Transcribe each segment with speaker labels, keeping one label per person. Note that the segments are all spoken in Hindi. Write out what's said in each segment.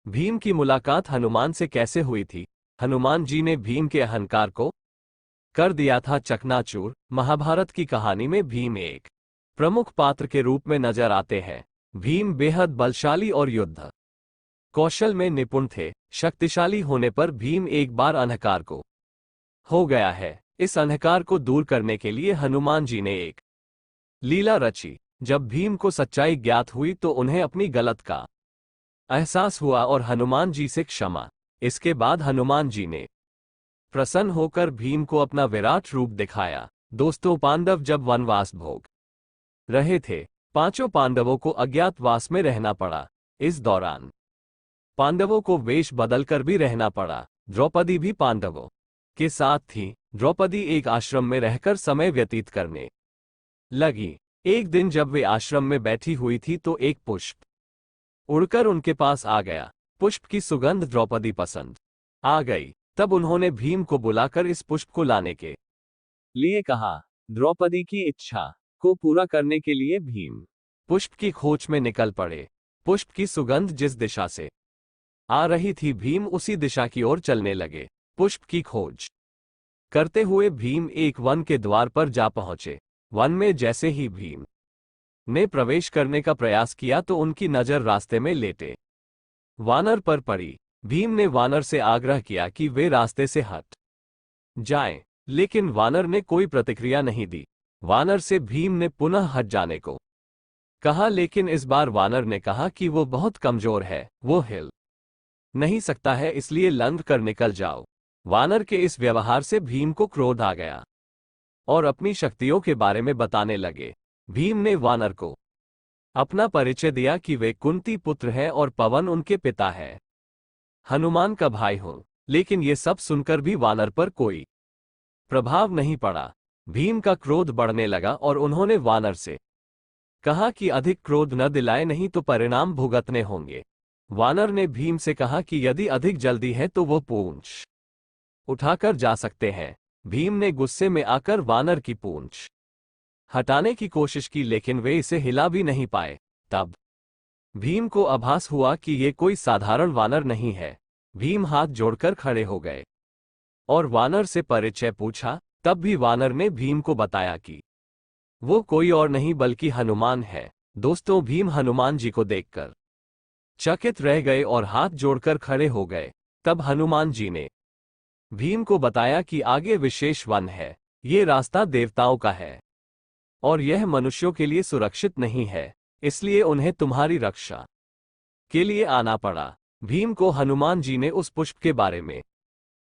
Speaker 1: भीम की मुलाकात हनुमान से कैसे हुई थी? हनुमान जी ने भीम के अहंकार को कर दिया था चकनाचूर। महाभारत की कहानी में भीम एक प्रमुख पात्र के रूप में नजर आते हैं। भीम बेहद बलशाली और युद्ध कौशल में निपुण थे। शक्तिशाली होने पर भीम एक बार अहंकार को हो गया है। इस अहंकार को दूर करने के लिए हनुमान जी ने एक लीला रची। जब भीम को सच्चाई ज्ञात हुई तो उन्हें अपनी गलत का एहसास हुआ और हनुमान जी से क्षमा। इसके बाद हनुमान जी ने प्रसन्न होकर भीम को अपना विराट रूप दिखाया। दोस्तों, पांडव जब वनवास भोग रहे थे, पांचों पांडवों को अज्ञातवास में रहना पड़ा। इस दौरान पांडवों को वेश बदलकर भी रहना पड़ा। द्रौपदी भी पांडवों के साथ थी। द्रौपदी एक आश्रम में रहकर समय व्यतीत करने लगी। एक दिन जब वे आश्रम में बैठी हुई थी तो एक पुष्प उड़कर उनके पास आ गया। पुष्प की सुगंध द्रौपदी पसंद आ गई। तब उन्होंने भीम को बुलाकर इस पुष्प को लाने के लिए कहा। द्रौपदी की इच्छा को पूरा करने के लिए भीम पुष्प की खोज में निकल पड़े। पुष्प की सुगंध जिस दिशा से आ रही थी, भीम उसी दिशा की ओर चलने लगे। पुष्प की खोज करते हुए भीम एक वन के द्वार पर जा पहुंचे। वन में जैसे ही भीम ने प्रवेश करने का प्रयास किया तो उनकी नजर रास्ते में लेटे वानर पर पड़ी। भीम ने वानर से आग्रह किया कि वे रास्ते से हट जाएं, लेकिन वानर ने कोई प्रतिक्रिया नहीं दी। वानर से भीम ने पुनः हट जाने को कहा, लेकिन इस बार वानर ने कहा कि वो बहुत कमजोर है, वो हिल नहीं सकता है, इसलिए लंघ कर निकल जाओ। वानर के इस व्यवहार से भीम को क्रोध आ गया और अपनी शक्तियों के बारे में बताने लगे। भीम ने वानर को अपना परिचय दिया कि वे कुंती पुत्र हैं और पवन उनके पिता है, हनुमान का भाई हूं। लेकिन ये सब सुनकर भी वानर पर कोई प्रभाव नहीं पड़ा। भीम का क्रोध बढ़ने लगा और उन्होंने वानर से कहा कि अधिक क्रोध न दिलाए, नहीं तो परिणाम भुगतने होंगे। वानर ने भीम से कहा कि यदि अधिक जल्दी है तो वो पूंछ उठाकर जा सकते हैं। भीम ने गुस्से में आकर वानर की पूंछ हटाने की कोशिश की, लेकिन वे इसे हिला भी नहीं पाए। तब भीम को आभास हुआ कि ये कोई साधारण वानर नहीं है। भीम हाथ जोड़कर खड़े हो गए और वानर से परिचय पूछा। तब भी वानर ने भीम को बताया कि वो कोई और नहीं बल्कि हनुमान है। दोस्तों, भीम हनुमान जी को देखकर चकित रह गए और हाथ जोड़कर खड़े हो गए। तब हनुमान जी ने भीम को बताया कि आगे विशेष वन है, ये रास्ता देवताओं का है और यह मनुष्यों के लिए सुरक्षित नहीं है, इसलिए उन्हें तुम्हारी रक्षा के लिए आना पड़ा। भीम को हनुमान जी ने उस पुष्प के बारे में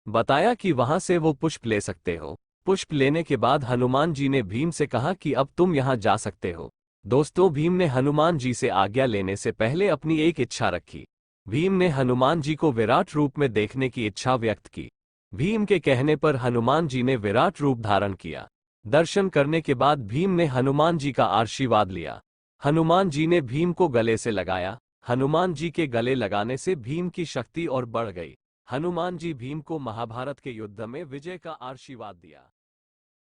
Speaker 1: बताया कि वहां से वो पुष्प ले सकते हो। पुष्प लेने के बाद हनुमान जी ने भीम से कहा कि अब तुम यहां जा सकते हो। दोस्तों, भीम ने हनुमान जी से आज्ञा लेने से पहले अपनी एक इच्छा रखी। भीम ने हनुमान जी को विराट रूप में देखने की इच्छा व्यक्त की। भीम के कहने पर हनुमान जी ने विराट रूप धारण किया। दर्शन करने के बाद भीम ने हनुमान जी का आशीर्वाद लिया। हनुमान जी ने भीम को गले से लगाया। हनुमान जी के गले लगाने से भीम की शक्ति और बढ़ गई। हनुमान जी भीम को महाभारत के युद्ध में विजय का आशीर्वाद दिया।